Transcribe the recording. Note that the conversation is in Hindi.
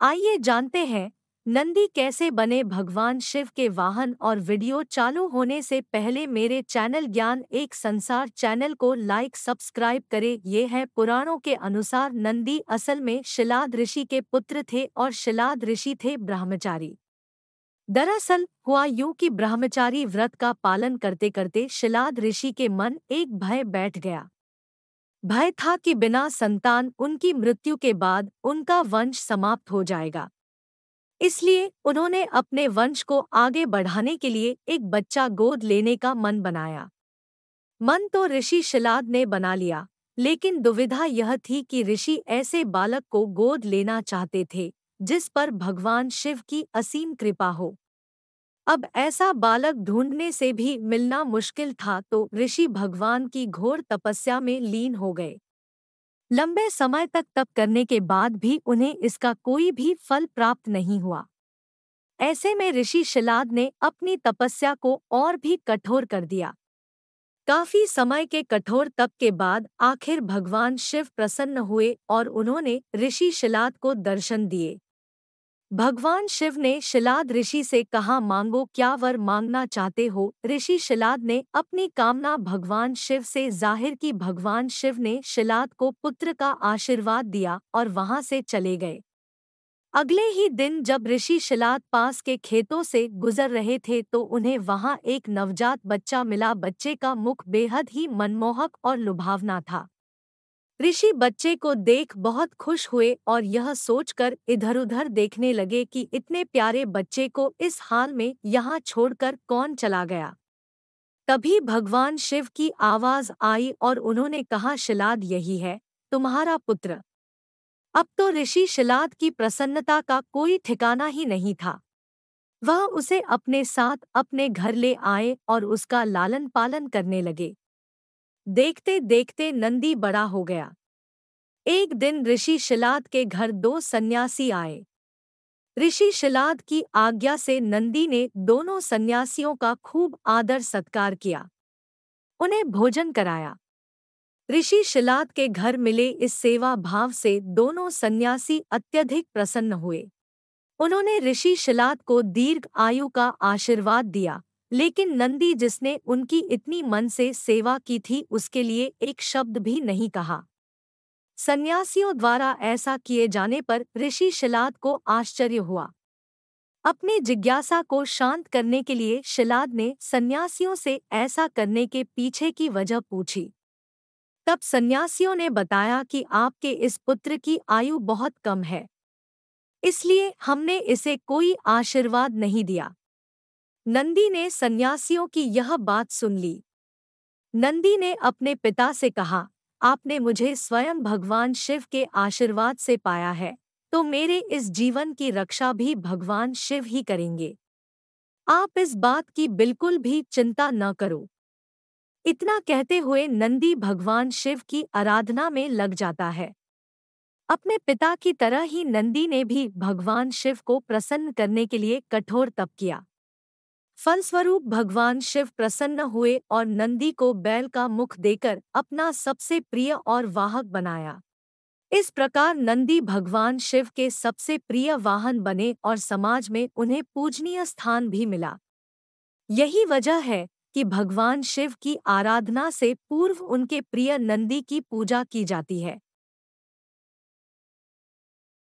आइए जानते हैं नंदी कैसे बने भगवान शिव के वाहन। और वीडियो चालू होने से पहले मेरे चैनल ज्ञान एक संसार चैनल को लाइक सब्सक्राइब करें। ये है पुराणों के अनुसार नंदी असल में शिलाद ऋषि के पुत्र थे और शिलाद ऋषि थे ब्रह्मचारी। दरअसल हुआ यूं कि ब्रह्मचारी व्रत का पालन करते करते शिलाद ऋषि के मन एक भय बैठ गया। भय था कि बिना संतान उनकी मृत्यु के बाद उनका वंश समाप्त हो जाएगा। इसलिए उन्होंने अपने वंश को आगे बढ़ाने के लिए एक बच्चा गोद लेने का मन बनाया। मन तो ऋषि शिलाद ने बना लिया, लेकिन दुविधा यह थी कि ऋषि ऐसे बालक को गोद लेना चाहते थे जिस पर भगवान शिव की असीम कृपा हो। अब ऐसा बालक ढूंढने से भी मिलना मुश्किल था, तो ऋषि भगवान की घोर तपस्या में लीन हो गए। लंबे समय तक तप करने के बाद भी उन्हें इसका कोई भी फल प्राप्त नहीं हुआ। ऐसे में ऋषि शिलाद ने अपनी तपस्या को और भी कठोर कर दिया। काफी समय के कठोर तप के बाद आखिर भगवान शिव प्रसन्न हुए और उन्होंने ऋषि शिलाद को दर्शन दिए। भगवान शिव ने शिलाद ऋषि से कहा, मांगो, क्या वर मांगना चाहते हो। ऋषि शिलाद ने अपनी कामना भगवान शिव से जाहिर की। भगवान शिव ने शिलाद को पुत्र का आशीर्वाद दिया और वहां से चले गए। अगले ही दिन जब ऋषि शिलाद पास के खेतों से गुजर रहे थे तो उन्हें वहां एक नवजात बच्चा मिला। बच्चे का मुख बेहद ही मनमोहक और लुभावना था। ऋषि बच्चे को देख बहुत खुश हुए और यह सोचकर इधर-उधर देखने लगे कि इतने प्यारे बच्चे को इस हाल में यहाँ छोड़कर कौन चला गया। तभी भगवान शिव की आवाज आई और उन्होंने कहा, शिलाद यही है तुम्हारा पुत्र। अब तो ऋषि शिलाद की प्रसन्नता का कोई ठिकाना ही नहीं था। वह उसे अपने साथ अपने घर ले आए और उसका लालन पालन करने लगे। देखते देखते नंदी बड़ा हो गया। एक दिन ऋषि शिलाद के घर दो सन्यासी आए। ऋषि शिलाद की आज्ञा से नंदी ने दोनों सन्यासियों का खूब आदर सत्कार किया, उन्हें भोजन कराया। ऋषि शिलाद के घर मिले इस सेवा भाव से दोनों सन्यासी अत्यधिक प्रसन्न हुए। उन्होंने ऋषि शिलाद को दीर्घ आयु का आशीर्वाद दिया, लेकिन नंदी जिसने उनकी इतनी मन से सेवा की थी उसके लिए एक शब्द भी नहीं कहा। सन्यासियों द्वारा ऐसा किए जाने पर ऋषि शिलाद को आश्चर्य हुआ। अपनी जिज्ञासा को शांत करने के लिए शिलाद ने सन्यासियों से ऐसा करने के पीछे की वजह पूछी। तब सन्यासियों ने बताया कि आपके इस पुत्र की आयु बहुत कम है, इसलिए हमने इसे कोई आशीर्वाद नहीं दिया। नंदी ने सन्यासियों की यह बात सुन ली। नंदी ने अपने पिता से कहा, आपने मुझे स्वयं भगवान शिव के आशीर्वाद से पाया है, तो मेरे इस जीवन की रक्षा भी भगवान शिव ही करेंगे। आप इस बात की बिल्कुल भी चिंता न करो। इतना कहते हुए नंदी भगवान शिव की आराधना में लग जाता है। अपने पिता की तरह ही नंदी ने भी भगवान शिव को प्रसन्न करने के लिए कठोर तप किया। फलस्वरूप भगवान शिव प्रसन्न हुए और नंदी को बैल का मुख देकर अपना सबसे प्रिय और वाहक बनाया। इस प्रकार नंदी भगवान शिव के सबसे प्रिय वाहन बने और समाज में उन्हें पूजनीय स्थान भी मिला। यही वजह है कि भगवान शिव की आराधना से पूर्व उनके प्रिय नंदी की पूजा की जाती है।